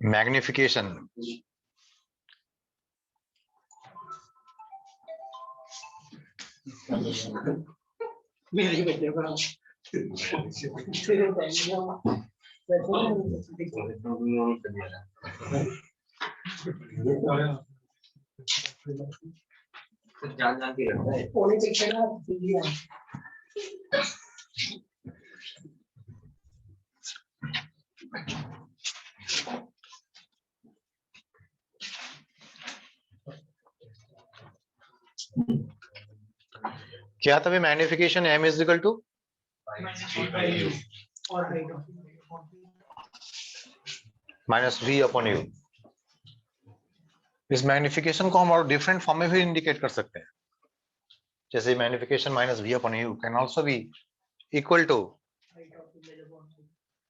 Magnification. क्या था magnification? m is equal to minus v upon u। इस magnification को हम और डिफरेंट फॉर्म में भी इंडिकेट कर सकते हैं, जैसे magnification minus v upon u can also be equal to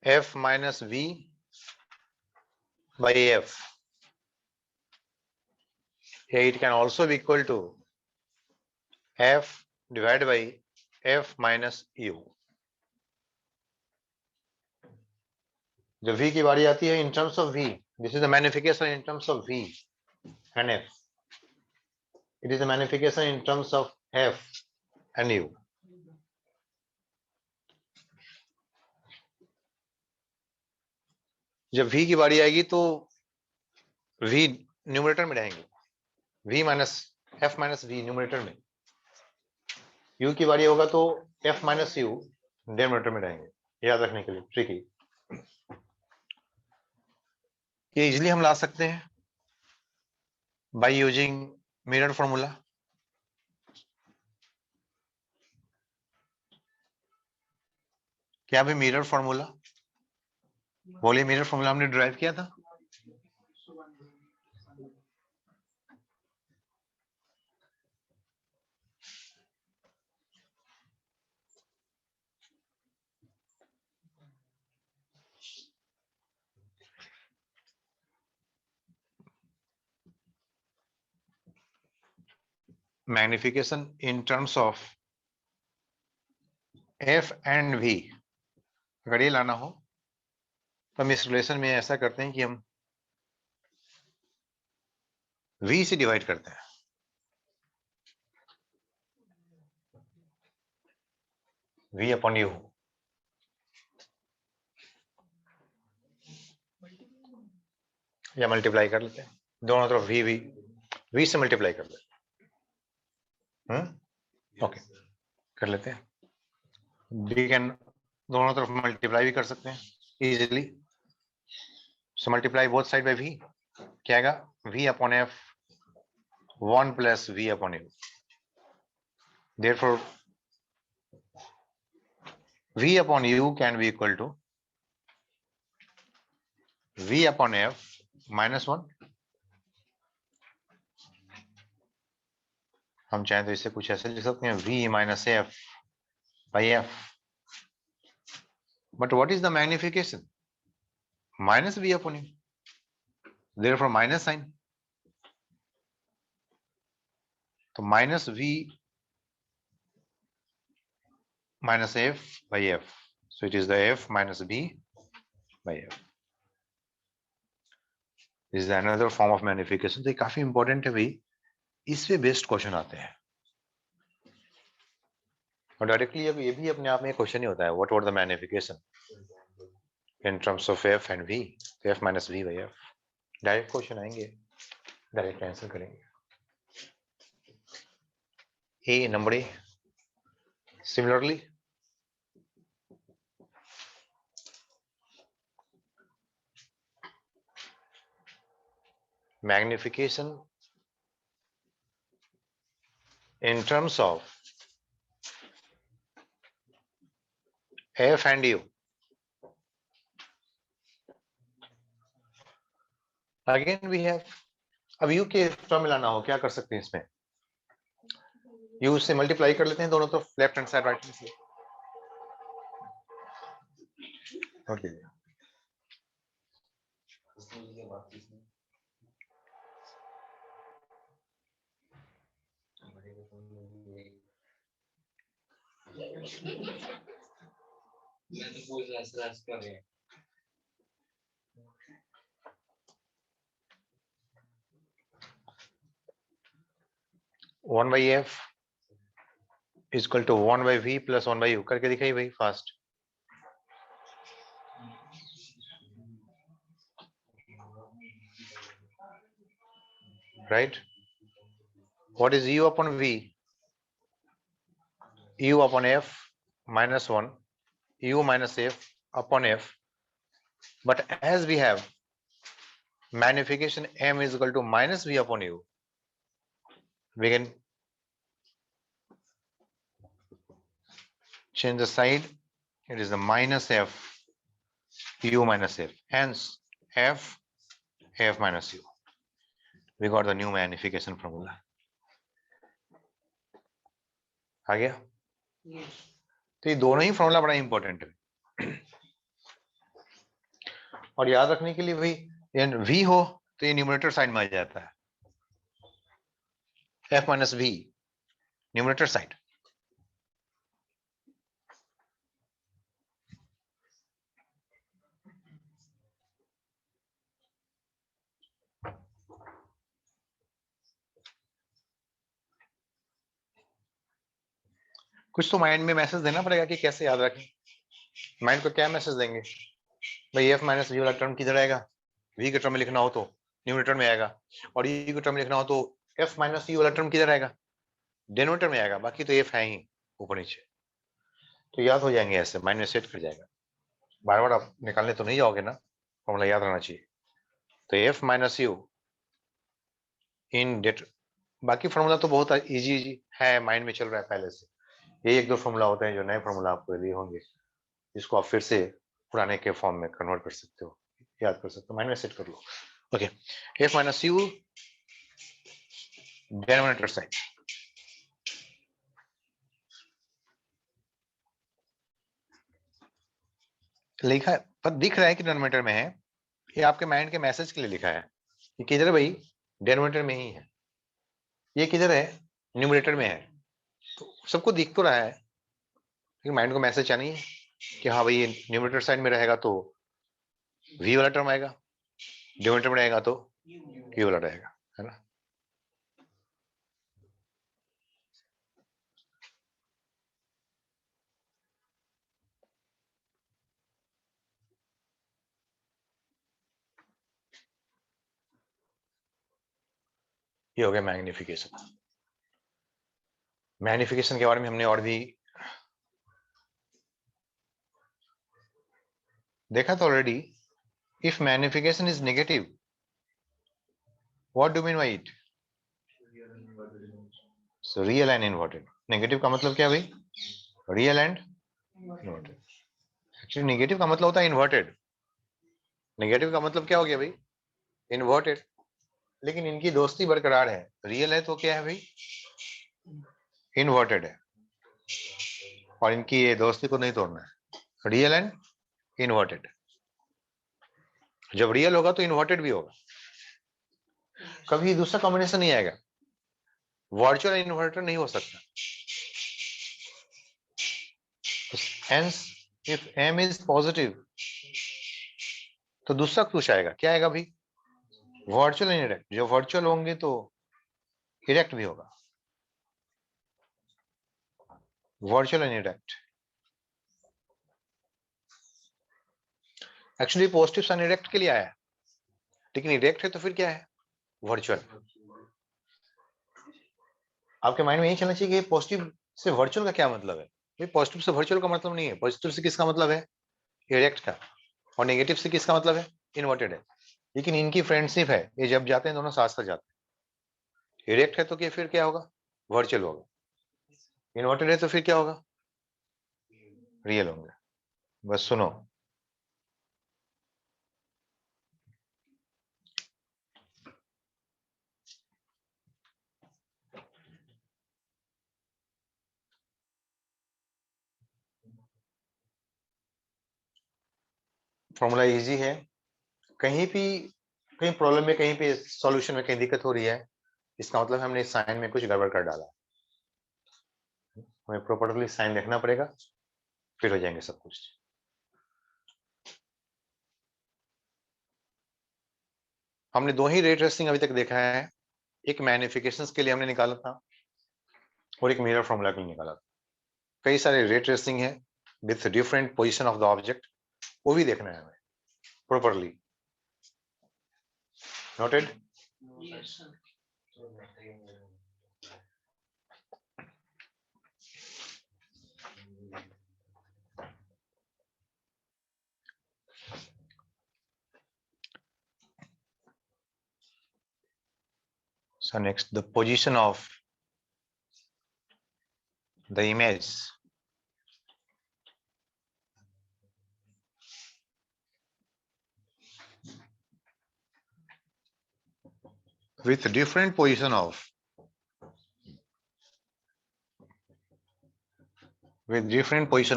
f minus v by f. Here it can also be equal to f divided by f minus u. जब v की बारी आती है in terms of v, this is the magnification in terms of v and f. It is a magnification in terms of f and u. जब v की बारी आएगी तो v न्यूमरेटर में रहेंगे, v minus f minus v numerator में, u की बारी होगा तो f माइनस u डिनोमिनेटर में रहेंगे। याद रखने के लिए ट्रिकी, ये इजीली हम ला सकते हैं बाय यूजिंग मिरर फॉर्मूला। क्या भी मिरर फॉर्मूला बोलिए, मिरर फॉर्मूला हमने ड्राइव किया था। Magnification in terms of f and v, अगर ये लाना हो तो हम इस रिलेशन में ऐसा करते हैं कि हम v से डिवाइड करते हैं। v अपॉन u या मल्टीप्लाई कर लेते हैं, दोनों तरफ v से मल्टीप्लाई कर लेते हैं। ओके, कर लेते हैं। v कैन दोनों तरफ मल्टीप्लाई भी कर सकते हैं easily. So multiply both side by v, क्या आएगा? v upon f 1 plus v upon u। Therefore v upon u can be equal to v upon f minus 1। हम चाहें तो इसे कुछ ऐसे लिख सकते हैं, v minus f by f। But what is the magnification? Minus v upon u, therefore minus sign, तो minus v minus f by f, so it is the f minus b by f. This is another form of magnification। तो ये काफी important है भाई, इससे based question आते हैं और डायरेक्टली अब ये भी अपने आप में क्वेश्चन ही होता है, what the magnification in terms of f and v, तो f minus v by f। Direct question आएंगे, डायरेक्ट आंसर करेंगे। A number A, similarly magnification in terms of f and u, again we have, अब u के term मिलाना हो क्या कर सकते हैं इसमें, u से मल्टीप्लाई कर लेते हैं दोनों तरफ, left hand side right hand side. Okay 1 by f is equal to 1 by v plus 1 by u, करके दिखाई भाई fast. Right? What is u upon v? U upon f minus 1, u minus f upon f. But as we have magnification m is equal to minus v upon u, we can change the side. It is the minus f u minus f. Hence f minus u. We got the new magnification formula. आ गया? तो ये दोनों ही formula बड़ा important है और याद रखने के लिए भाई v हो तो ये न्यूमरेटर साइड में आ जाता है, f minus v numerator side. कुछ तो माइंड में मैसेज देना पड़ेगा कि कैसे याद रखें। माइंड को क्या मैसेज देंगे भाई, f माइनस v वाला टर्म किधर आएगा, v के टर्म में लिखना हो तो न्यूमरेटर में आएगा, और u के टर्म में लिखना हो तो f माइनस u वाला टर्म किधर आएगा, डिनोमिनेटर में आएगा। बाकी तो f है ही ऊपर नीचे, तो याद हो जाएंगे ऐसे, माइंड में सेट कर जाएगा। बार बार आप निकालने तो नहीं जाओगे ना, फॉर्मूला याद रहना चाहिए। तो f माइनस u इन डेट, बाकी फॉर्मूला तो बहुत इजी है, माइंड में चल रहा है पहले से। ये एक दो फॉर्मूला होते हैं जो नए फॉर्मूला आपको दिए होंगे, जिसको आप फिर से पुराने के फॉर्म में कन्वर्ट कर सकते हो, याद कर सकते हो, माइंड में सेट कर लो। Okay, f minus u denominator side, लिखा है पर दिख रहा है कि डिनोमिनेटर में है, ये आपके माइंड के मैसेज के लिए लिखा है। ये किधर है भाई, डिनोमिनेटर में ही है। ये किधर है, न्यूमरेटर में है। तो सबको दिख तो रहा है, लेकिन माइंड को मैसेज आनी है कि हाँ भाई ये न्यूमरेटर साइड में रहेगा तो v वाला टर्म आएगा, डिनोमिनेटर में रहेगा तो u वाला रहेगा, है ना। ये हो गया मैग्निफिकेशन। मैग्निफिकेशन के बारे में हमने और भी देखा था already. If magnification is negative, what do mean by it, so real and inverted. Negative का मतलब क्या भाई, real and inverted. Actually negative का मतलब होता है इन्वर्टेड। नेगेटिव का मतलब क्या हो गया भाई, इन्वर्टेड। लेकिन इनकी दोस्ती बरकरार है, रियल है तो क्या है भाई, इन्वर्टेड है, और इनकी ये दोस्ती को नहीं तोड़ना है, रियल एंड इन्वर्टेड। जब रियल होगा तो इन्वर्टेड भी होगा, कभी दूसरा कॉम्बिनेशन नहीं आएगा, वर्चुअल इन्वर्टर नहीं हो सकता। Hence, if m is positive, तो दूसरा कुछ आएगा, क्या आएगा भाई, वर्चुअल एंड इरेक्ट। जो वर्चुअल होंगे तो इरेक्ट भी होगा, virtual and erect. Actually positive sign erect के लिए आया है, लेकिन इरेक्ट है तो फिर क्या है, वर्चुअल। आपके माइंड में यही चलना चाहिए कि पॉजिटिव से वर्चुअल का क्या मतलब है। भाई पॉजिटिव से वर्चुअल का मतलब नहीं है, पॉजिटिव से किसका मतलब है, इरेक्ट का, और नेगेटिव से किसका मतलब है, इन्वर्टेड है। लेकिन इनकी फ्रेंडशिप है, ये जब जाते हैं दोनों साथ साथ जाते हैं। इरेक्ट है तो फिर क्या होगा, वर्चुअल होगा, इन्वर्टेड है तो फिर क्या होगा, रियल होंगे। बस सुनो, फॉर्मूला इजी है, कहीं भी कहीं प्रॉब्लम में, कहीं पे सॉल्यूशन में कहीं दिक्कत हो रही है, इसका मतलब हमने साइन में कुछ गड़बड़ कर डाला। हमें प्रॉपरली साइन देखना पड़ेगा, फिर हो जाएंगे सब कुछ। हमने दो ही रे ट्रेसिंग अभी तक देखा है, एक मैग्निफिकेशंस के लिए हमने निकाला था और एक मिरर फॉर्मूला के लिए निकाला था। कई सारे रे ट्रेसिंग है with different position of the object, वो भी देखना है हमें properly. Noted? So next, the position of the image with different position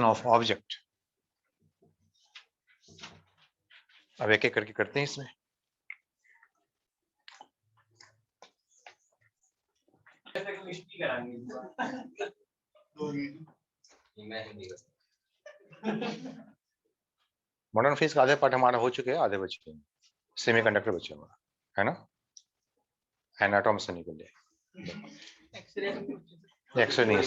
of object। अब एक एक करके करते हैं इसमें। मॉडर्न फिजिक्स का आधे पार्ट हमारा हो चुके हैं, आधे बचे हैं, सेमीकंडक्टर बचे हमारा, है ना? एनाटॉम से निकल जाए, एक्सरे नहीं है,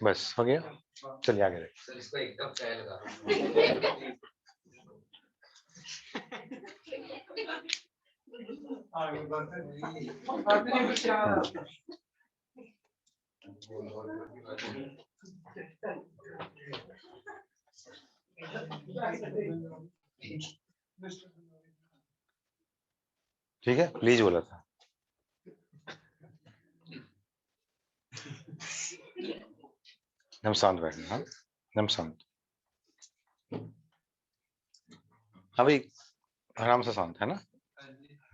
बस हो गया। चलिए आगे देखिए। इसको एक कप चाय लगा। ठीक है, प्लीज बोला था। हम शांत बैठना, हाँ हम शांत, अभी आराम से शांत, है ना?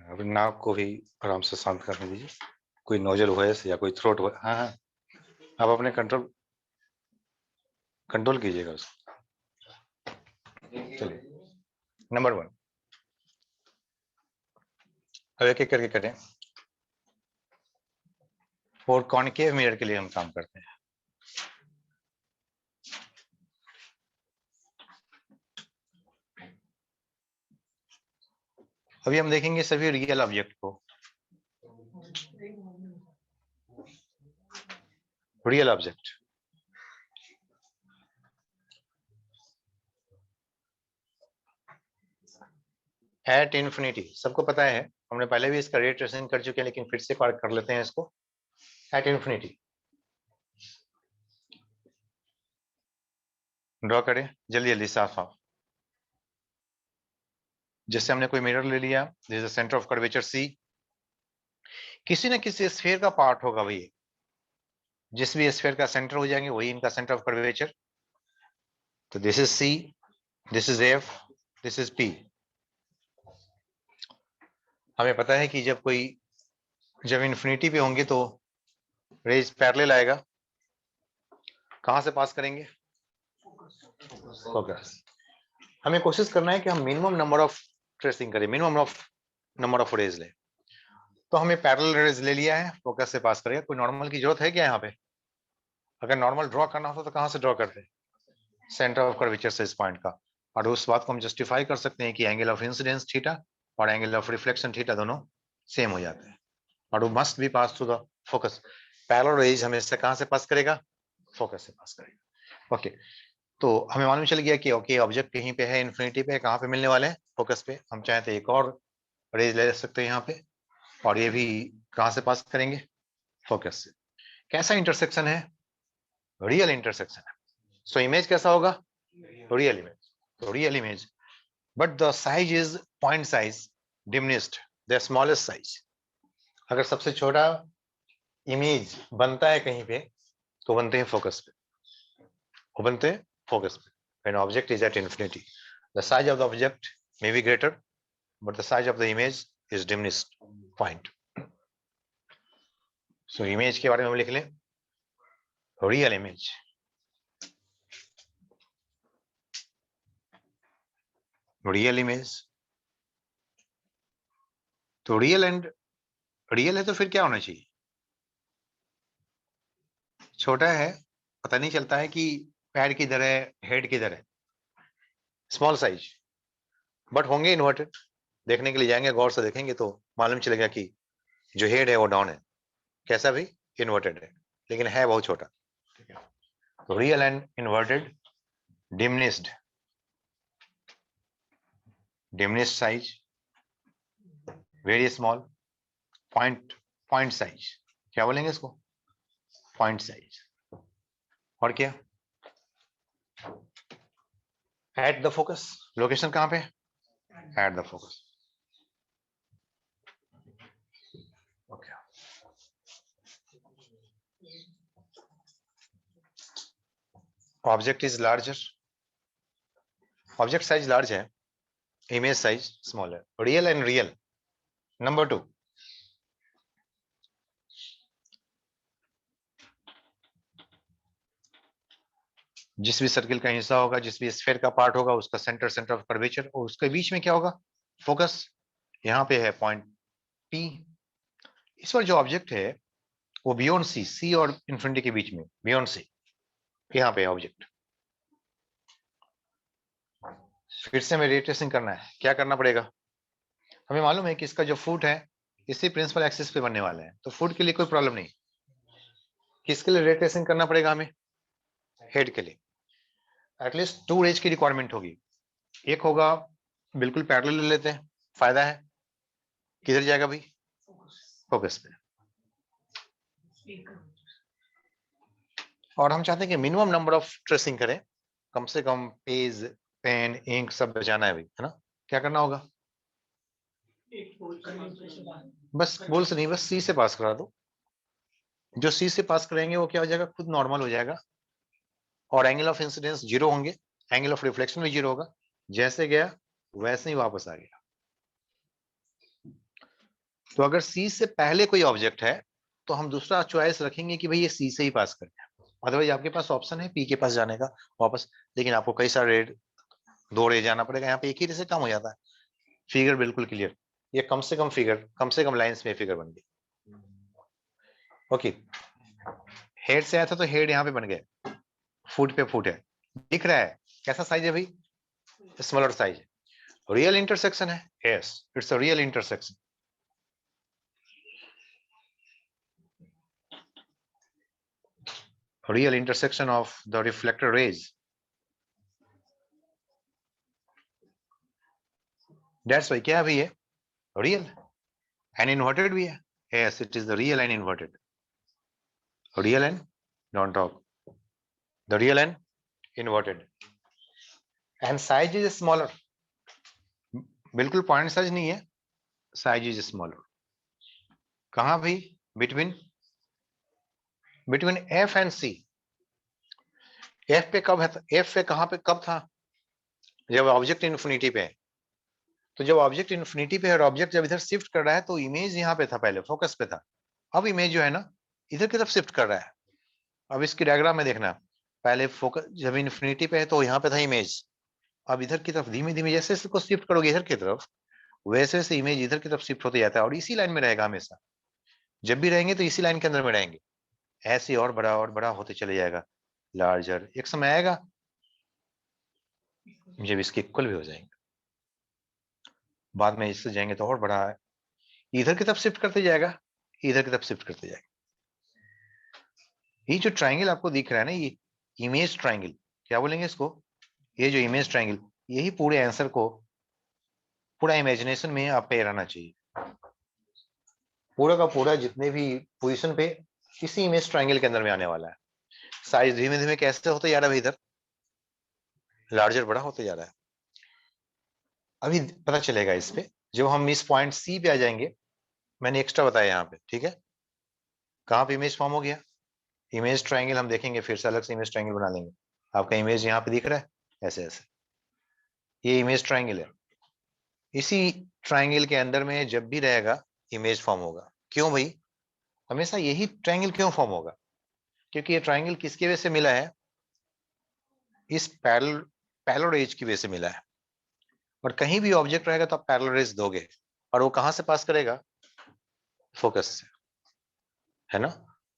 अभी नाक को भी आराम से शांत करने दीजिए, कोई नोजल वॉइस या कोई थ्रोट, हाँ हाँ, आप अपने कंट्रोल कीजिएगा उसको। चलिए नंबर 1, अब एक एक करके करें। और कॉनकेव मिरर के लिए हम काम करते हैं। अभी हम देखेंगे सभी रियल ऑब्जेक्ट को, रियल ऑब्जेक्ट एट इन्फिनिटी, सबको पता है, हमने पहले भी इसका रे ट्रेसिंग कर चुके हैं, लेकिन फिर से कर लेते हैं इसको। एट इन्फिनिटी ड्रॉ करें जल्दी जल्दी, साफ साफ। जैसे हमने कोई मिरर ले लिया, this is the centre of curvature C, किसी न किसी स्फीयर का पार्ट होगा भाई, जिस भी स्फीयर का सेंटर हो जाएंगे वही इनका सेंटर ऑफ कर्वेचर। तो this is C, this is F, this is P. हमें पता है कि जब इन्फिनिटी पे होंगे तो रेज पैरेलल आएगा, कहां से पास करेंगे? फोकस। हमें कोशिश करना है कि हम मिनिमम नंबर ऑफ ट्रेसिंग करें, minimum of number of rays ले। तो हमें पैरेलल रेज ले लिया है, फोकस से पास करेगा। कोई नॉर्मल की जरूरत है क्या यहाँ पे? अगर नॉर्मल ड्रॉ करना होता तो कहां से ड्रॉ करते? सेंटर ऑफ कर्वेचर से इस पॉइंट का। और उस बात को हम जस्टिफाई कर सकते हैं कि एंगल ऑफ इंसिडेंस थीटा और एंगल ऑफ रिफ्लेक्शन थीटा दोनों सेम हो जाते हैं, और वो must be pass through the focus. Parallel raise हमेशा कहां से पास करेगा? फोकस से पास करेगा। ओके, तो हमें मालूम चल गया कि ओके ऑब्जेक्ट कहीं पे है, इन्फिनिटी पे, कहां पे मिलने वाले हैं? फोकस पे। हम चाहे तो एक और रेज ले सकते हैं यहाँ पे, और ये भी कहां से पास करेंगे? फोकस से। कैसा इंटरसेक्शन है? रियल इंटरसेक्शन है। सो इमेज कैसा होगा? Real image. तो real image, but the size is point size diminished, the smallest size. अगर सबसे छोटा इमेज बनता है कहीं पे, तो बनते हैं फोकस पे, वो बनते हैं फोकस पे। When object is at infinity, the size of the object may be greater, but the size of the image is diminished point. So image के बारे में हम लिख लें रियल इमेज, रियल इमेज। तो रियल एंड रियल है तो फिर क्या होना चाहिए? छोटा है, पता नहीं चलता है कि पैर किधर है, हेड किधर है, स्मॉल साइज, बट होंगे इन्वर्टेड। देखने के लिए जाएंगे, गौर से देखेंगे तो मालूम चलेगा कि जो हेड है वो डाउन है, कैसा भी इन्वर्टेड है, लेकिन है बहुत छोटा। तो real and inverted, diminished, diminished size, very small, point size, क्या बोलेंगे इसको? Point size. और क्या? एट द फोकस, लोकेशन कहां पे? At the focus. Okay, object is larger, object size large है, इमेज साइज स्मॉल है। Real and real. नंबर 2, जिस भी सर्किल का हिस्सा होगा, जिस भी स्फीयर का पार्ट होगा, उसका सेंटर ऑफ कर्वेचर, और उसके बीच में क्या होगा? फोकस। यहाँ पे है पॉइंट पी। इस पर जो ऑब्जेक्ट है वो बियॉन्ड सी, सी और इन्फिनिटी के बीच में, बियॉन्ड सी, यहाँ पे ऑब्जेक्ट। फिर से हमें रे ट्रेसिंग करना है। क्या करना पड़ेगा? हमें मालूम है कि इसका जो फुट है इसी प्रिंसिपल एक्सिस पे बनने वाला है, तो फुट के लिए कोई प्रॉब्लम नहीं। किसके लिए रे ट्रेसिंग करना पड़ेगा हमें? हेड के लिए। एटलीस्ट 2 रेज की रिक्वायरमेंट होगी। एक होगा बिल्कुल पैरेलल ले लेते हैं, फायदा है। किधर जाएगा भाई? फोकस पे। और हम चाहते हैं कि मिनिमम नंबर ऑफ ट्रेसिंग करें, कम से कम पेज, पेन, इंक सब बचाना है भाई, है ना? क्या करना होगा? बस गोल से नहीं, बस सी से पास करा दो। जो सी से पास करेंगे वो क्या हो जाएगा? खुद नॉर्मल हो जाएगा, और एंगल ऑफ इंसिडेंस 0 होंगे, एंगल ऑफ रिफ्लेक्शन भी 0 होगा। जैसे गया वैसे ही वापस आ गया। तो अगर सी से पहले कोई ऑब्जेक्ट है तो हम दूसरा चॉइस रखेंगे कि भाई ये सी से ही पास करें। अदरवाइज आपके पास ऑप्शन है पी के पास जाने का वापस, लेकिन आपको कई सारे रेड 2 रे जाना पड़ेगा, यहाँ पे एक ही रे से कम हो जाता है। फिगर बिल्कुल क्लियर, ये कम से कम फिगर, कम से कम लाइंस में फिगर बन गई। ओके, हेड से आया था तो हेड यहाँ पे बन गया, फुट पे फुट है, दिख रहा है कैसा साइज है भाई? स्मॉलर साइज है। रियल इंटरसेक्शन है, yes, it's a real intersection. Real intersection of the reflector rays. That's why क्या भी है? Real and inverted भी है। Yes, it is the real and inverted. Real and, don't talk. The real and inverted. And size is smaller. बिल्कुल point size नहीं है, size is smaller. कहाँ भी? Between F and C. F पे कब है? एफ पे कहाँ पे कब था? जब ऑब्जेक्ट इन्फिनिटी पे है। तो जब ऑब्जेक्ट इन्फिनिटी पे है और ऑब्जेक्ट जब इधर शिफ्ट कर रहा है तो इमेज यहाँ पे था, पहले फोकस पे था। अब इमेज जो है ना इधर की तरफ शिफ्ट कर रहा है। अब इसकी डायग्राम में देखना, पहले फोकस जब इन्फिनिटी पे है तो यहाँ पे था इमेज, अब इधर की तरफ धीमे धीमे जैसे इसको शिफ्ट करोगे इधर की तरफ, वैसे वैसे इमेज इधर की तरफ शिफ्ट होते जाता है, और इसी लाइन में रहेगा हमेशा। जब भी रहेंगे तो इसी लाइन के अंदर में रहेंगे, ऐसे और बड़ा होते चले जाएगा, लार्जर। एक समय आएगा जब इसके इक्वल भी हो जाएंगे, बाद में इससे जाएंगे तो और बड़ा है, इधर की तरफ शिफ्ट करते जाएगा, इधर की तरफ शिफ्ट करते जाएगा। ये जो ट्राइंगल आपको दिख रहा है ना, ये इमेज ट्राइंगल, क्या बोलेंगे इसको? ये जो इमेज ट्राइंगल, यही पूरे आंसर को, पूरा इमेजिनेशन में आप पे रहना चाहिए। पूरा का पूरा जितने भी पोजीशन पे इसी इमेज ट्राइंगल के अंदर में आने वाला है। साइज धीमे धीमे कैसे होते जा रहा है इधर, लार्जर बड़ा होते जा रहा है। अभी पता चलेगा इस पे जब हम इस पॉइंट सी पे आ जाएंगे। मैंने एक्स्ट्रा बताया यहाँ पे, ठीक है? कहाँ पे इमेज फॉर्म हो गया? इमेज ट्राइंगल हम देखेंगे, फिर से अलग से इमेज ट्राइंगल बना लेंगे। आपका इमेज यहाँ पे दिख रहा है, ऐसे ऐसे, ये इमेज ट्राइंगल है। इसी ट्राइंगल के अंदर में जब भी रहेगा इमेज फॉर्म होगा। क्यों भाई? हमेशा यही ट्रायंगल क्यों फॉर्म होगा? क्योंकि ये ट्रायंगल किसकी वजह से मिला है? इस पैरेलल रेज की वजह से मिला है। और कहीं भी ऑब्जेक्ट रहेगा तो आप पैरेलल रेज दोगे, और वो कहां से पास करेगा? फोकस से, है ना?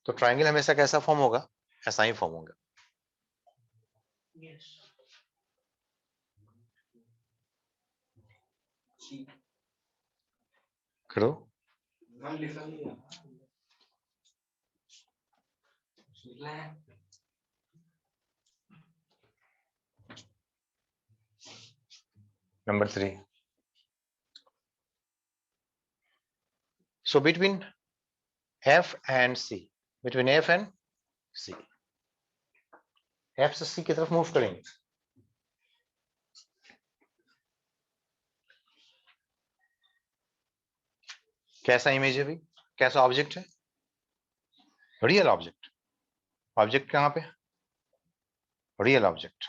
तो ट्रायंगल हमेशा कैसा फॉर्म होगा? ऐसा ही फॉर्म होगा। करो। Number 3. So between F and C, between F and C, F से C की तरफ मूव करेंगे। कैसा इमेज है भाई? कैसा ऑब्जेक्ट है? Real object. ऑब्जेक्ट कहां पे? Real object.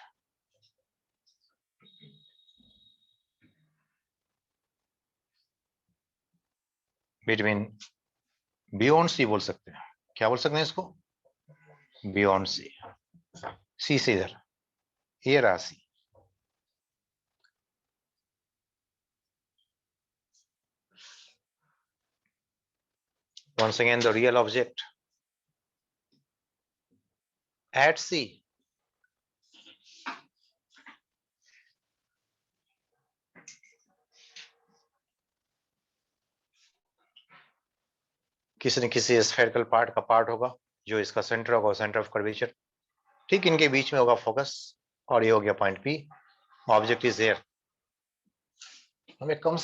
Between, beyond C बोल सकते हैं। क्या बोल सकते हैं इसको? बियॉन्ड सी। सी से इधर, ये रहा सी। Once again, the real object at C किसी न किसी स्फेरिकल पार्ट का पार्ट होगा, जो इसका सेंटर होगा, सेंटर ऑफ कर्वेचर। ठीक इनके बीच में होगा फोकस, और ये हो गया point P। Object is there. हमें कम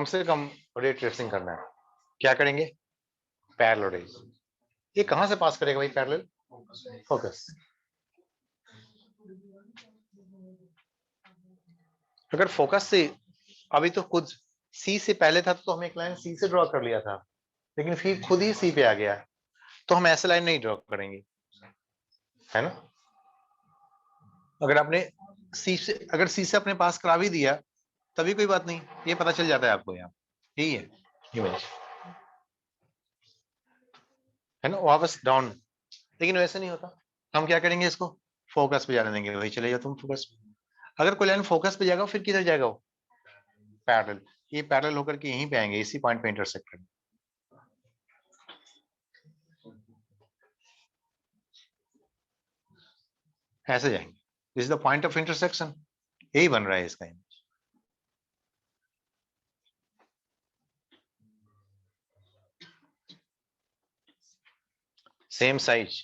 से कम रे ट्रेसिंग करना है। क्या करेंगे? Parallel raise. ये कहां से पास करेगा भाई पैरेलल? फोकस। अगर फोकस से, अभी तो खुद सी से पहले था तो हमें एक लाइन सी से ड्रॉ कर लिया था, लेकिन फिर खुद ही सी पे आ गया, तो हम ऐसे लाइन नहीं ड्रॉ करेंगे, है ना? अगर आपने सी से, अगर सी से अपने पास करा भी दिया तभी कोई बात नहीं, ये पता चल जाता है आपको यहाँ। यही है इमेज, है ना? वापस डाउन। लेकिन वैसे नहीं होता। हम क्या करेंगे? इसको फोकस पे जाने देंगे। वही चले जाओ तुम फोकस पे। अगर कोई लाइन फोकस पे जाएगा फिर किधर जाएगा वो? पैरेलल। ये पैरेलल होकर के यहीं पे आएंगे, इसी पॉइंट पे इंटरसेक्ट करेंगे। ऐसे जाएंगे। This is the point of intersection. यही बन रहा है इसका इमेज। Same size.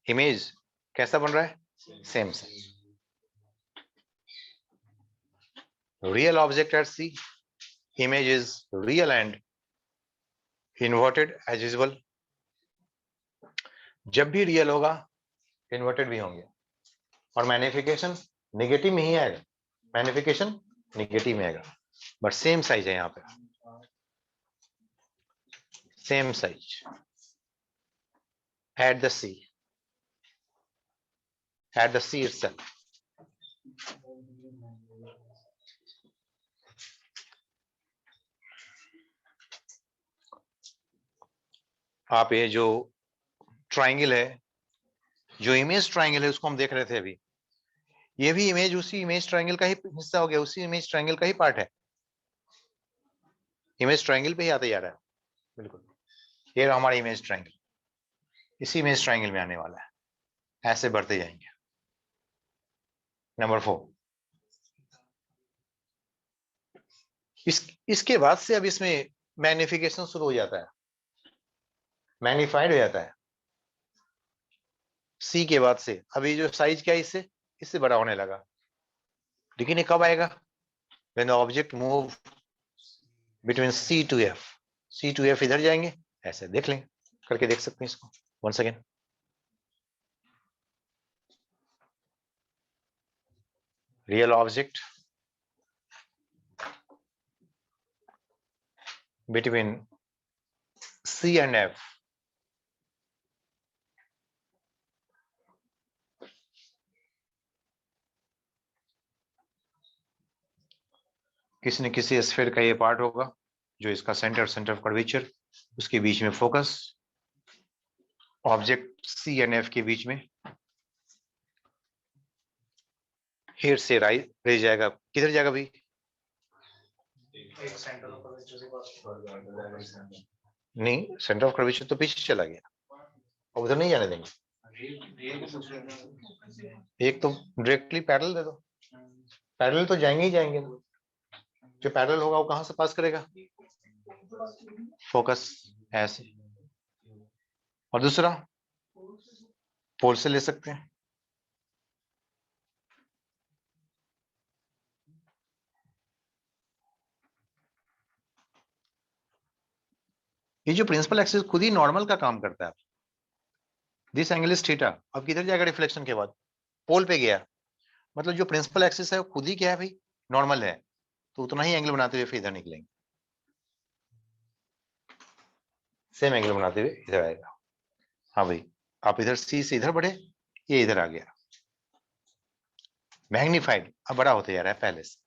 इमेज कैसा बन रहा है? Same size. Real object at C, image is real and inverted as usual. जब भी रियल होगा इन्वर्टेड भी होंगे, और मैग्निफिकेशन नेगेटिव में ही आएगा। मैग्निफिकेशन नेगेटिव में आएगा, बट सेम साइज है यहाँ पे। Same size at the C, at the C itself। आप ये जो ट्राइंगल है, जो इमेज ट्राइंगल है, उसको हम देख रहे थे अभी। ये भी इमेज उसी इमेज ट्राइंगल का ही हिस्सा हो गया, उसी इमेज ट्राइंगल का ही पार्ट है। इमेज ट्राइंगल पे ही आता जा रहा है। बिल्कुल, ये हमारा इमेज ट्राइंगल इसी इमेज ट्राइंगल में आने वाला है। ऐसे बढ़ते जाएंगे। नंबर 4, इसके बाद से अब इसमें मैग्निफिकेशन शुरू हो जाता है, मैग्निफाइड हो जाता है। सी के बाद से अभी जो साइज क्या है इससे बड़ा होने लगा। लेकिन ये कब आएगा? When the object move between C to F. C to F इधर जाएंगे, ऐसे देख लेंगे, करके देख सकते हैं इसको once again. Real object between C and F, किसी न किसी स्फीयर का ये पार्ट होगा जो इसका सेंटर ऑफ कर्वेचर, उसके बीच में focus, object C and F के बीच में हेड से राइट रह जाएगा, किधर जाएगा भाई? एक सेंटर ऑफ कर्वेचर से पास नहीं, सेंटर ऑफ कर्वेचर तो पीछे चला गया, अब उधर नहीं जाने देंगे। एक तो डायरेक्टली पैरेलल दे दो, पैरेलल तो जाएंगे ही जाएंगे, जो पैरेलल होगा वो कहां से पास करेगा? फोकस ऐसे, और दूसरा पोल से ले सकते हैं। ये जो प्रिंसिपल एक्सिस खुद ही नॉर्मल का काम करता है। दिस एंगल इज थीटा, अब किधर जाएगा रिफ्लेक्शन के बाद? पोल पे गया, मतलब जो प्रिंसिपल एक्सिस है वो खुद ही क्या है भाई? नॉर्मल है, तो उतना ही एंगल बनाते हुए फिर इधर निकलेंगे, सेम एंगल बनाते हुए इधर आएगा। हाँ भाई, आप इधर सी से इधर बढ़े, ये इधर आ गया, मैग्नीफाइड, अब बड़ा होते जा रहा है पहले से।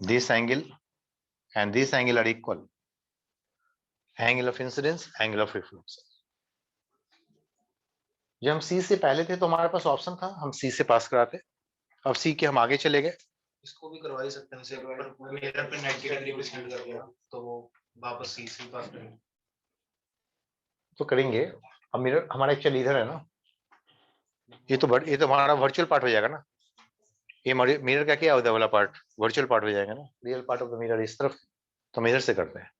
This angle and this angle are equal, angle of incidence, angle of reflection। जब हम C से पहले थे तो हमारे पास ऑप्शन था, हम C से पास कराते, अब C के हम आगे चले गए। इसको भी करवा ही सकते हैं, से पर मेरा पे 90 डिग्री पे सेट कर दिया तो वो वापस सी से पास करेंगे तो करेंगे। अब मिरर हमारा एक्चुअली इधर है ना, ये तो हमारा वर्चुअल पार्ट हो जाएगा ना, ये मिरर का क्या होता है वाला पार्ट? वर्चुअल पार्ट हो जाएगा ना, real part of the mirror इस तरफ, तो हम इधर से करते हैं।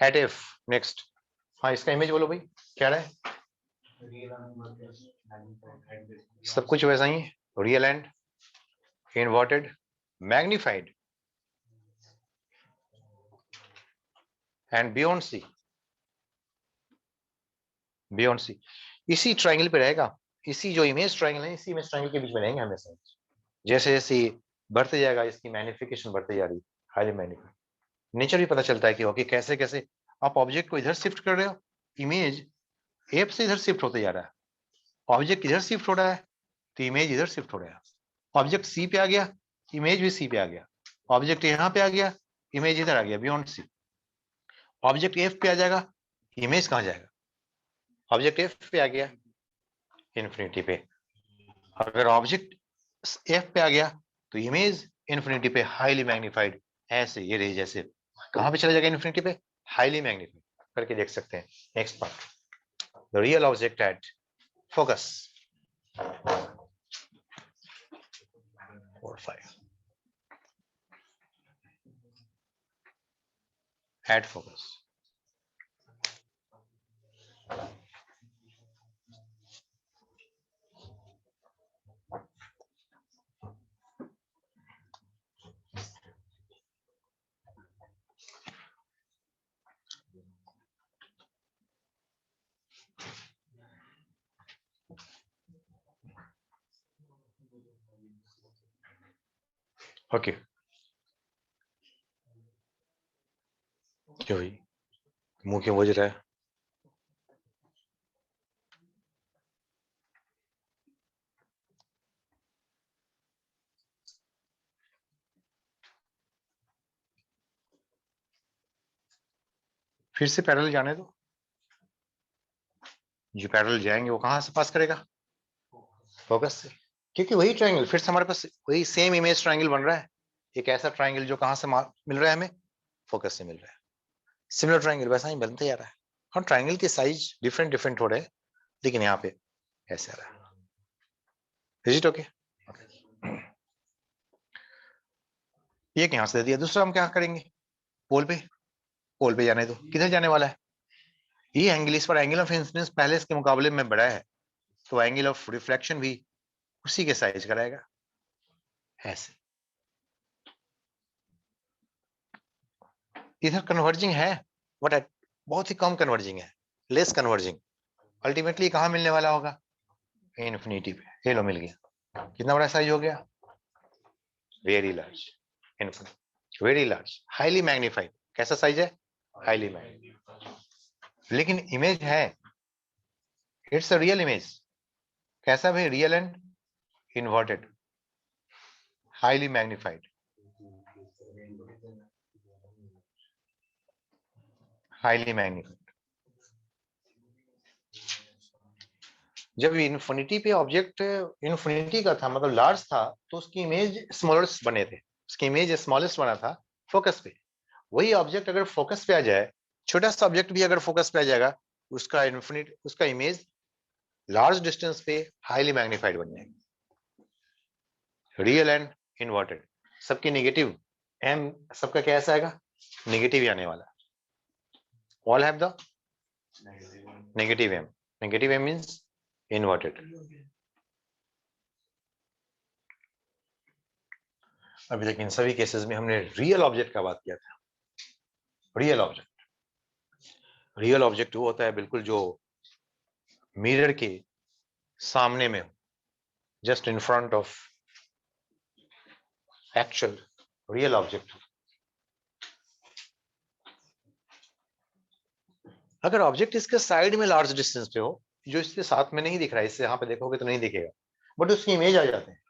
एट एफ नेक्स्ट, हाँ इसका इमेज बोलो भाई, क्या रहा है? सब कुछ वैसा ही है, real and inverted magnified and beyond C, beyond C इसी ट्रायंगल पे रहेगा, इसी जो इमेज ट्रायंगल है इसी इमेज ट्रायंगल के बीच में रहेंगे हमेशा। जैसे जैसे बढ़ते जाएगा इसकी मैग्निफिकेशन बढ़ती जा रही है, हाईली मैग्निफाइड, नेचर भी पता चलता है कि ओके कैसे कैसे आप ऑब्जेक्ट को इधर शिफ्ट कर रहे हो, इमेज एफ से इधर शिफ्ट होते जा रहा है, ऑब्जेक्ट इधर शिफ्ट हो रहा है तो इमेज इधर शिफ्ट हो रहा है, ऑब्जेक्ट सी पे आ गया, इमेज भी सी पे आ गया, ऑब्जेक्ट यहाँ पे आ गया, इमेज इधर आ गया बियॉन्ड सी, ऑब्जेक्ट एफ पे आ जाएगा, इमेज कहाँ जाएगा? ऑब्जेक्ट एफ पे आ गया इन्फिनिटी पे, अगर ऑब्जेक्ट एफ पे आ गया तो इमेज इन्फिनिटी पे हाईली मैग्नीफाइड, ऐसे ये रही जैसे कहां पे चला जाएगा? इन्फिनिटी पे हाईली मैग्नीफाइड करके देख सकते हैं। Next part, the real object at focus 4 5 at focus। Okay, क्यों भाई मुंह क्यों बज रहा है? फिर से पैरेलल जाने दो, जो पैरेलल जाएंगे वो कहां से पास करेगा? फोकस से, क्योंकि वही ट्रायंगल फिर से हमारे पास वही सेम इमेज ट्रायंगल बन रहा है, एक ऐसा ट्रायंगल जो कहां से मिल रहा है हमें? फोकस से मिल रहा है, सिमिलर ट्रायंगल वैसा ही बनते जा रहा है। हाँ ट्रायंगल के साइज डिफरेंट डिफरेंट हो रहे हैं, लेकिन यहाँ पे ऐसे आ रहा है। Is it okay? एक यहां से दे दिया, दूसरा हम क्या करेंगे? पोल पे, पोल पे जाने दो, किधर जाने वाला है? ये एंगल, इस पर एंगल ऑफ इंसिडेंस पहले इसके मुकाबले में बड़ा है, तो एंगल ऑफ रिफ्लेक्शन भी उसी के साइज का रहेगा, ऐसे। इधर कन्वर्जिंग है, बट बहुत ही कम कन्वर्जिंग है, लेस कन्वर्जिंग। अल्टीमेटली कहाँ मिलने वाला होगा? इन्फिनिटी पे। ये लो मिल गया। कितना बड़ा साइज हो गया? Very large, infinity, very large, highly magnified. कैसा साइज है? Highly magnified. लेकिन इमेज है, इट्स अ रियल इमेज। कैसा भाई? Real and inverted, highly magnified, highly magnified. जब इन्फिनिटी पे ऑब्जेक्ट इन्फिनिटी का था, मतलब लार्ज था, तो उसकी इमेज स्मॉलेस्ट बने थे, उसकी इमेज स्मॉलेस्ट बना था फोकस पे। वही ऑब्जेक्ट अगर फोकस पे आ जाए, छोटा सा ऑब्जेक्ट भी अगर फोकस पे आ जाएगा, उसका इमेज लार्ज डिस्टेंस पे हाईली मैग्नीफाइड बन जाएगी, रियल एंड इन्वर्टेड। सबकी नेगेटिव एम, सबका कैसा आएगा? नेगेटिव ही आने वाला। All have the negative M. Negative M means inverted. अभी तक इन सभी केसेस में हमने रियल ऑब्जेक्ट का बात किया था। रियल ऑब्जेक्ट, रियल ऑब्जेक्ट वो होता है बिल्कुल जो मिरर के सामने में हो, just in front of actual real object. अगर ऑब्जेक्ट इसके साइड में लार्ज डिस्टेंस पे हो, जो इसके साथ में नहीं दिख रहा है, इससे यहाँ पे देखोगे तो नहीं दिखेगा, बट उसकी इमेज आ जाते हैं,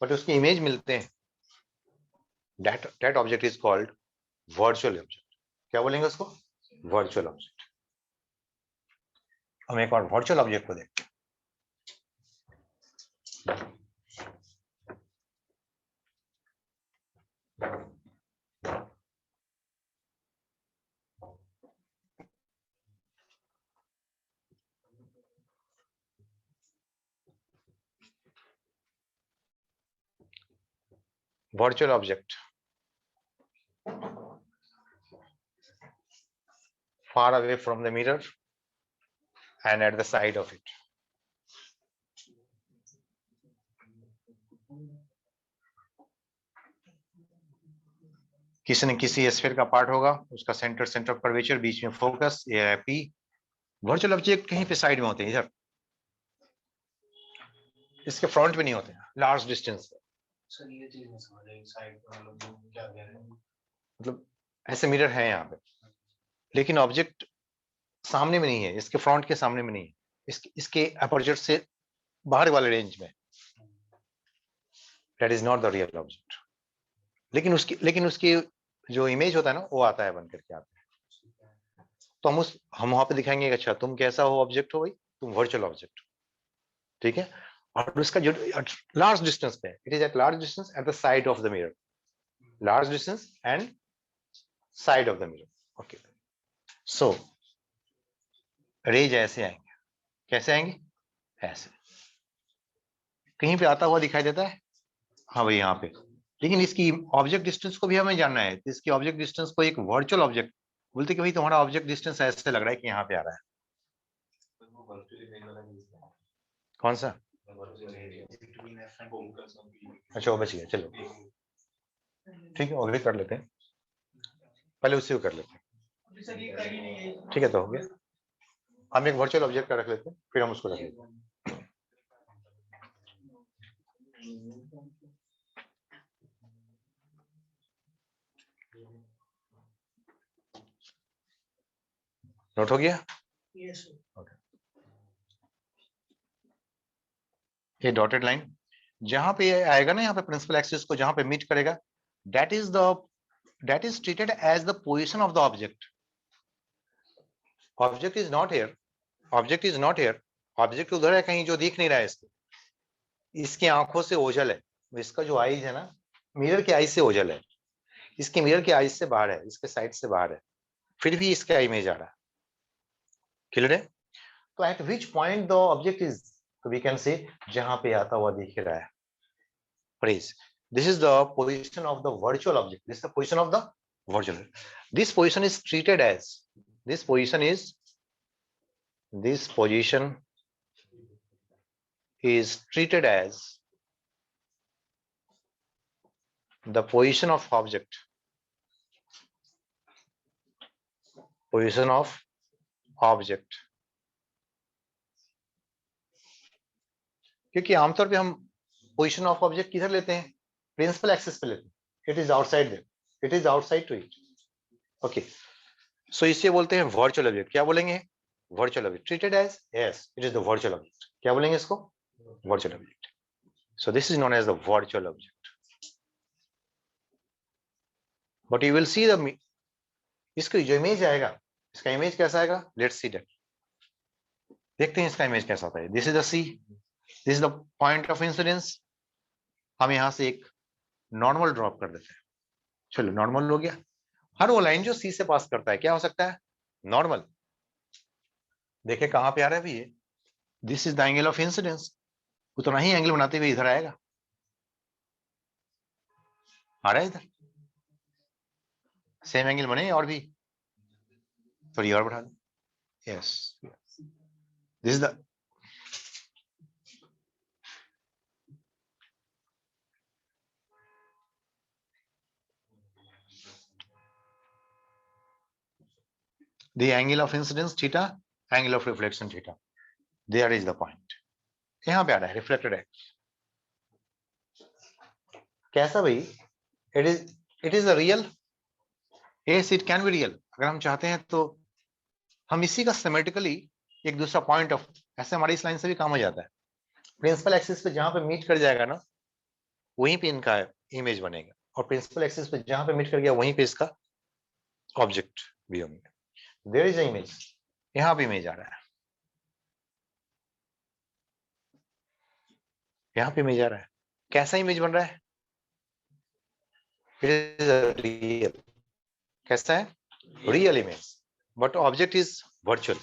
बट उसकी इमेज मिलते हैं, that object is called virtual object। क्या बोलेंगे उसको? Virtual object. हम एक और वर्चुअल ऑब्जेक्ट को देखते हैं। virtual object far away from the mirror and at the side of it। किसी न किसी स्फीयर का पार्ट होगा, उसका सेंटर ऑफ कर्वेचर, बीच में फोकस, ये है पी। वर्चुअल ऑब्जेक्ट कहीं पे साइड में होते हैं, इधर इसके फ्रंट में नहीं होते, लार्ज डिस्टेंस। सर ये चीज नहीं समझ आई, साइड पे मतलब क्या कह रहे हैं? मतलब ऐसे मिरर है यहाँ पे, लेकिन ऑब्जेक्ट सामने में नहीं है, इसके फ्रंट के सामने में नहीं है, इसके अपर्चर से बाहर वाले रेंज में। That is not the real object. लेकिन उसकी जो इमेज होता है ना, वो आता है, बन करके आता है। तो हम वहां पे दिखाएंगे, अच्छा तुम कैसा हो ऑब्जेक्ट हो भाई, तुम वर्चुअल ऑब्जेक्ट, ठीक है। और उसका जो लार्ज डिस्टेंस पे, it is at large distance at the side of the mirror, large distance and side of the mirror. Okay, so rays ऐसे आएंगे, कैसे आएंगे? ऐसे कहीं पे आता हुआ दिखाई देता है, हाँ भाई यहाँ पे। लेकिन इसकी ऑब्जेक्ट डिस्टेंस को भी हमें जानना है, तो इसकी ऑब्जेक्ट डिस्टेंस को एक वर्चुअल ऑब्जेक्ट बोलते कि भाई तुम्हारा ऑब्जेक्ट डिस्टेंस ऐसे लग रहा है कि यहाँ पे आ रहा है। कौन सा? अच्छा वो बच गया, चलो ठीक है, वो भी कर लेते हैं, पहले उसी को कर लेते हैं, ठीक है। तो हो गया, हम एक वर्चुअल ऑब्जेक्ट का रख लेते हैं, फिर हम उसको रख लेते हैं। नोट हो गया? okay। ये डॉटेड लाइन जहां पे आएगा ना, यहाँ पे प्रिंसिपल एक्सिस को जहां पे मीट करेगा, that is treated as the position of the object. Object is not here, object is not here, object उधर है कहीं जो दिख नहीं रहा है इसको। इसकी आंखों से ओझल है, इसका जो आईज है ना, मिरर के आईज से ओझल है, इसके मिरर के आईज से बाहर है, इसके साइड से बाहर है, फिर भी इसका इमेज आ रहा है। क्लियर है? तो eight which point the object is, तो वी कैन से जहां पे आता हुआ दिख रहा है। Please, this is the position of the virtual object, this is the position of the virtual, this position is treated as, this position is treated as the position of object, position of object. क्योंकि आमतौर पे हम position of object किधर लेते हैं? Principal axis पे लेते हैं। It is outside there, it is outside to it. Okay, so इसे बोलते हैं वर्चुअल ऑब्जेक्ट। क्या बोलेंगे? Virtual object, treated as, yes it is the virtual object. क्या बोलेंगे इसको? Virtual object. So this is known as the virtual object. But you will see the, इसका जो इमेज आएगा, इसका इमेज कैसा आएगा? Let's see that. देखते हैं इसका इमेज कैसा होता है। This is the C, this is the point of incidence. हम यहां से एक नॉर्मल ड्रॉप कर देते हैं। चलो नॉर्मल हो गया। हर वो लाइन जो सी से पास करता है क्या हो सकता है? नॉर्मल। देखे कहां पे आ रहा है भाई ये? This is the angle of incidence. उतना ही एंगल बनाते हुए इधर आएगा। आ रहा है इधर? सेम एंगल बने और भी थोड़ी और बढ़ा दो। Yes, this is the, the angle of incidence theta, angle of reflection theta, there is the point। यहां पे आ रहा है रिफ्लेक्टेड एक्स। कैसा भाई? It is a real, yes it can be real. अगर हम चाहते हैं तो हम इसी का सिमेट्रिकली एक दूसरा पॉइंट ऑफ, ऐसे हमारी इस लाइन से भी काम हो जाता है। प्रिंसिपल एक्सिस पे जहां पे मीट कर जाएगा ना, वहीं पे इनका इमेज बनेगा, और प्रिंसिपल एक्सिस पे जहां पे मीट कर गया वहीं पे इसका ऑब्जेक्ट भी होंगे। देयर इज अ इमेज, यहां पे इमेज आ रहा है, यहां पे इमेज आ रहा है। कैसा इमेज बन रहा है? It is real. कैसा है? Real image, but object is virtual.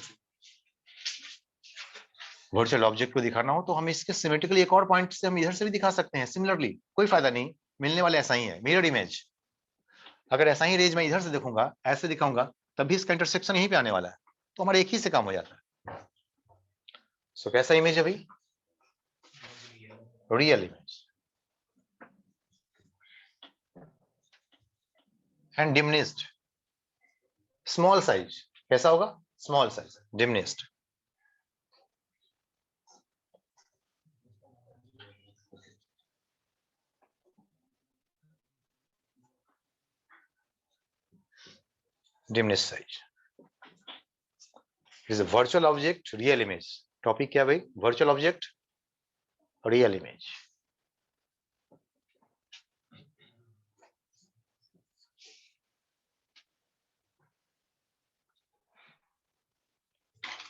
Virtual object को दिखाना हो तो हम इसके सिमेट्रिकली एक और पॉइंट से हम इधर से भी दिखा सकते हैं सिमिलरली, कोई फायदा नहीं, मिलने वाला ऐसा ही है, मिरर इमेज। अगर ऐसा ही रेंज मैं इधर से देखूंगा, ऐसे दिखाऊंगा, तब भी इसका इंटरसेक्शन यहीं पे आने वाला है, तो हमारे एक ही से काम हो जाता है। सो कैसा इमेज है भाई? Real image and diminished, small size. कैसा होगा? Small size, diminished. Diminished size is a virtual object, real image. Topic क्या भाई? Virtual object, real image.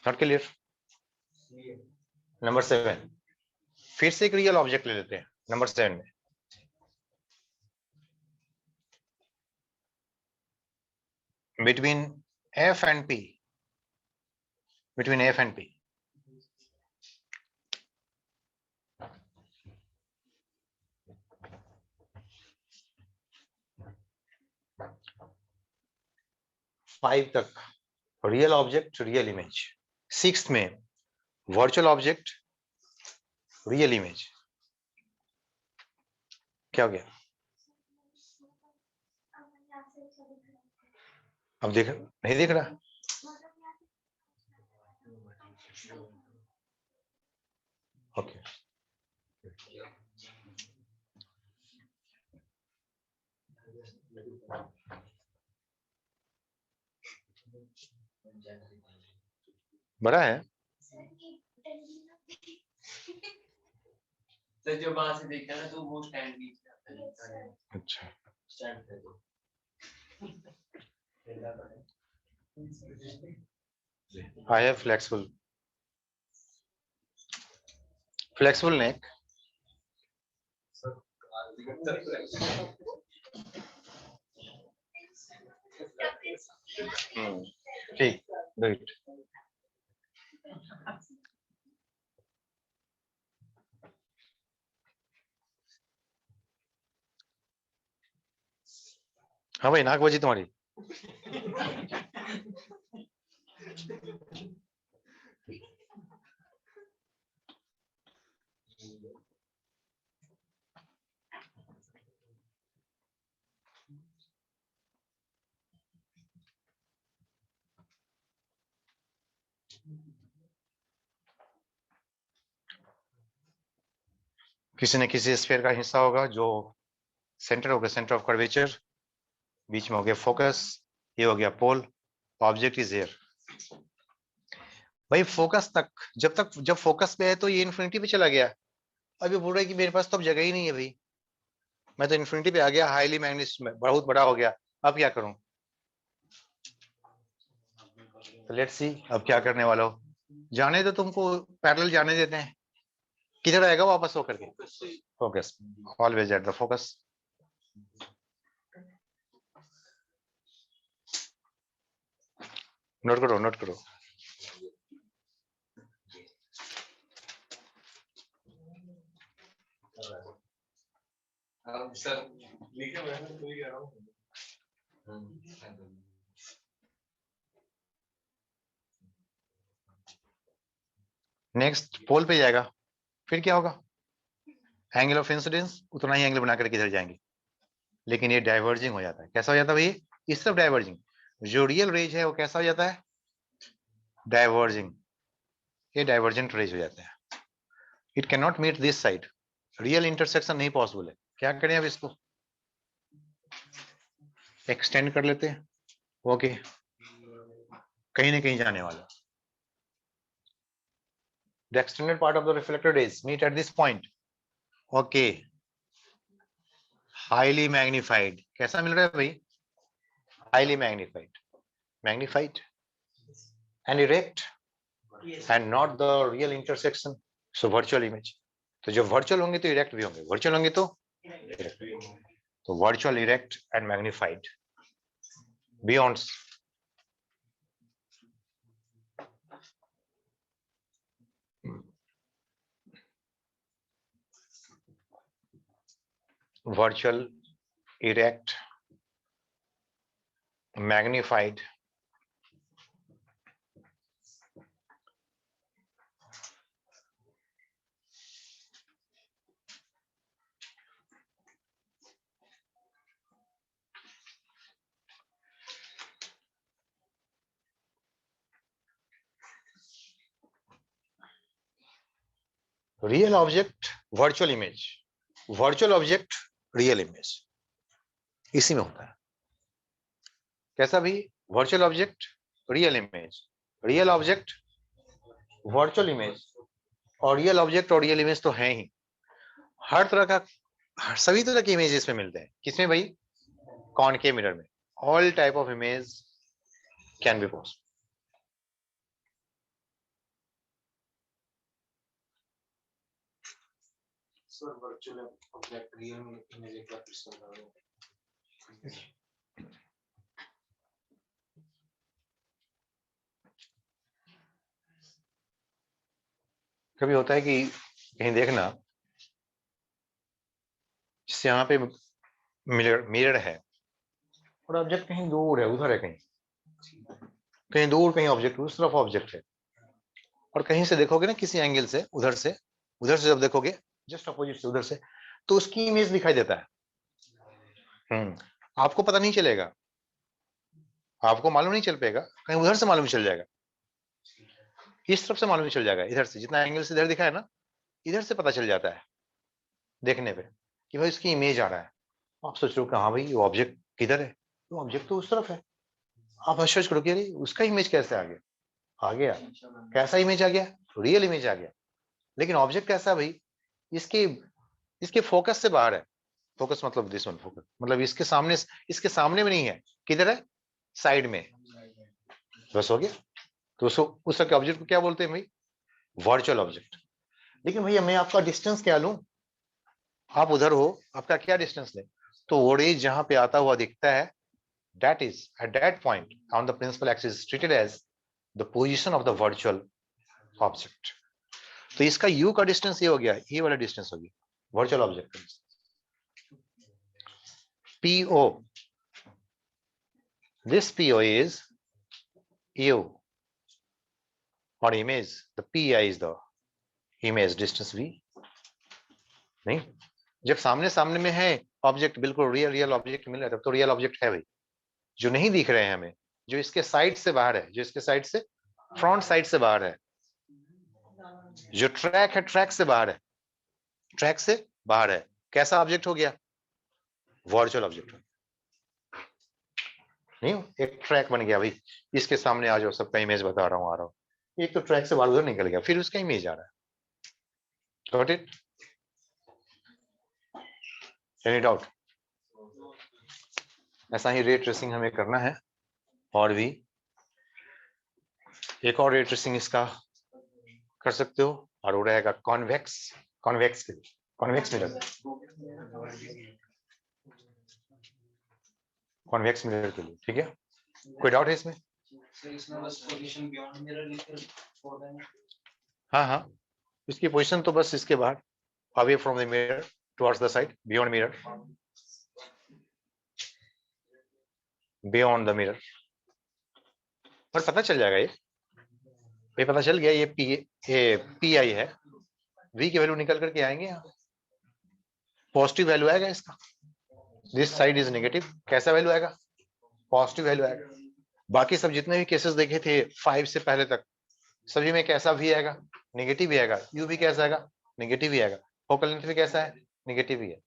Not clear? Number 7, फिर से एक रियल ऑब्जेक्ट ले लेते हैं नंबर 7 में। between F and P, between F and P, five तक real object, real image. Sixth में वर्चुअल ऑब्जेक्ट, रियल इमेज। क्या हो गया? अब देख, नहीं देख रहा? ओके, बड़ा है। सर जो वहां से देखा ना तो वो स्टैंड बीच में आता है। अच्छा, स्टैंड पे तो आई हैव फ्लेक्सिबल नेक। ठीक, राइट। हाँ भाई, नाक बजी तुम्हारी। किसी न किसी स्फीयर का हिस्सा होगा जो सेंटर हो गया, सेंटर ऑफ कर्वेचर, बीच में हो गया फोकस, ये हो गया पोल, ऑब्जेक्ट इज हियर। भाई फोकस तक जब फोकस पे है तो ये इन्फिनिटी पे चला गया, अभी बोल रहा है कि मेरे पास तो अब जगह ही नहीं है भाई, मैं तो इन्फिनिटी पे आ गया, हाईली मैग्नेटिक में बहुत बड़ा हो गया, अब क्या करूं? तो लेट्स सी अब क्या करने वाला हो। जाने तो तुमको पैरेलल जाने देते हैं, किधर आएगा वापस होकर के? Focus, always at the focus. Note करो, नोट करो। सर लिखे मैं तो ही कह रहा हूँ। नेक्स्ट पोल पे जाएगा, फिर क्या होगा? एंगल ऑफ इंसिडेंस उतना ही एंगल बनाकर किधर जाएंगे, लेकिन ये डाइवर्जिंग हो जाता है। कैसा हो जाता है भाई? इस तरफ डाइवर्जिंग। जो रियल रेज है वो कैसा हो जाता है? डाइवर्जिंग। ये डाइवर्जेंट रेज हो जाता है। It can not meet this side, real intersection नहीं पॉसिबल है। क्या करें अब इसको? एक्सटेंड कर लेते हैं। ओके, कहीं ना कहीं जाने वाला। The extended part of the reflected rays meet at this point. Okay. Highly magnified. कैसा मिल रहा है भाई? Highly magnified. Magnified and erect and not the real intersection. So virtual image. तो जब virtual होंगे तो erect भी होंगे, virtual होंगे तो erect। तो virtual, erect and magnified. Beyond. Virtual, erect, magnified. Real object, virtual image. Virtual object, real image. इसी में होता है। कैसा भी? Virtual object, real image, real object, virtual image, और रियल ऑब्जेक्ट और रियल इमेज तो है ही। हर तरह का, सभी तरह के इमेजेस में मिलते हैं। किसमें भाई? कॉनकेव मिरर में। All type of image can be possible. Sir virtual object real image एक बार फिर से बता दो। कभी होता है कि कहीं देखना, जैसे यहाँ पे मिरर है और ऑब्जेक्ट कहीं दूर है, उधर है, कहीं दूर, कहीं ऑब्जेक्ट उस तरफ ऑब्जेक्ट है, और कहीं से देखोगे ना किसी एंगल से, उधर से जब देखोगे जस्ट अपोजिट से उधर से, तो उसकी इमेज दिखाई देता है। आपको पता नहीं चलेगा, आपको मालूम नहीं चल पाएगा, कहीं उधर से मालूम चल जाएगा, इस तरफ से मालूम चल जाएगा, इधर से जितना एंगल से इधर दिखा है ना, इधर से पता चल जाता है देखने पे कि भाई इसकी इमेज आ रहा है। आप सोच रहे हो कि हाँ भाई वो ऑब्जेक्ट किधर है, तो ऑब्जेक्ट तो उस तरफ है। आप आश्चर्य करो कि अरे उसका इमेज कैसे आ गया? आ गया। कैसा इमेज आ गया? रियल इमेज आ गया। लेकिन ऑब्जेक्ट कैसा भाई? इसके इसके फोकस से बाहर है। फोकस मतलब दिस वन फोकस, मतलब इसके सामने में नहीं है। किधर है? साइड में। बस हो गया। तो उस ऑब्जेक्ट को क्या बोलते हैं भाई? Virtual object. लेकिन भैया मैं आपका डिस्टेंस क्या लूं? आप उधर हो, आपका क्या डिस्टेंस ले? तो वो रेज जहां पे आता हुआ दिखता है, that is at that point on the principal axis is treated as the position of the virtual object. तो इसका u का डिस्टेंस ये हो गया, ये वाला डिस्टेंस हो गया वर्चुअल ऑब्जेक्ट का। PO, this PO is u or image, the PI is the image distance v। नहीं, जब सामने सामने में है ऑब्जेक्ट, बिल्कुल रियल ऑब्जेक्ट मिल रहा है, तब तो रियल ऑब्जेक्ट है भाई। जो नहीं दिख रहे हैं हमें, जो इसके साइड से बाहर है, जो इसके साइड से फ्रंट साइड से बाहर है, जो ट्रैक है ट्रैक से बाहर है, ट्रैक से बाहर है। कैसा ऑब्जेक्ट हो गया? वर्चुअल ऑब्जेक्ट हो गया। नहीं, एक ट्रैक बन गया भाई, इसके सामने आ जाओ, सबका इमेज बता रहा हूं, आ रहा हूं। एक तो ट्रैक से बाहर उधर निकल गया, फिर उसका इमेज आ रहा है। Got it? Any doubt? ऐसा ही रे ट्रेसिंग हमें करना है। और भी एक और रे ट्रेसिंग इसका कर सकते हो, और वो रहेगा कॉन्वेक्स। कॉन्वेक्स के लिए, कॉन्वेक्स मिरर, कॉन्वेक्स मिरर के लिए, ठीक है? कोई डाउट है इसमें? इसमें बस पोजीशन बियॉन्ड मिरर लिखकर छोड़ देना। हाँ हाँ, इसकी पोजीशन तो बस इसके बाहर, away from the mirror towards the side, beyond mirror, beyond the mirror. पर पता चल जाएगा, ये पता चल गया, ये पी आई है, वी की वैल्यू निकल करके आएंगे यहाँ, पॉजिटिव वैल्यू आएगा इसका। दिस साइड इज नेगेटिव, कैसा वैल्यू आएगा? पॉजिटिव वैल्यू आएगा। बाकी सब जितने भी केसेस देखे थे 5 से पहले तक, सभी में कैसा भी आएगा? नेगेटिव ही आएगा। यू भी कैसा आएगा? नेगेटिव ही आएगा। फोकल लेंथ भी कैसा है? नेगेटिव ही है।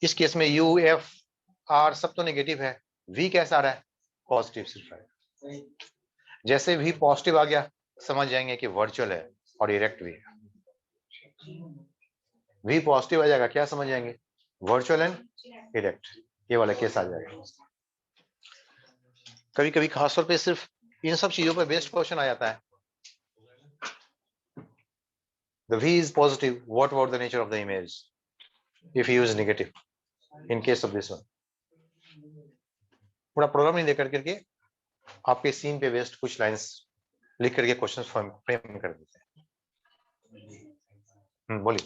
इस केस में यू एफ आर सब तो नेगेटिव है, वी कैसा आ रहा है? पॉजिटिव सिर्फ आएगा। जैसे भी पॉजिटिव आ गया, समझ जाएंगे कि वर्चुअल है और इरेक्ट भी है। वी पॉजिटिव आ जाएगा, क्या समझ जाएंगे? वर्चुअल एंड इरेक्ट, ये वाला केस आ जाएगा। कभी कभी खासतौर पे सिर्फ इन सब चीजों पे बेस्ड क्वेश्चन आ जाता है। The V is positive. What about the nature of the image? If you use negative, in case of this one, पूरा प्रोग्राम नहीं दे करके आपके सीन पे बेस्ड कुछ लाइंस लिख करके क्वेश्चन फ्रेम कर देते हैं। बोलिए।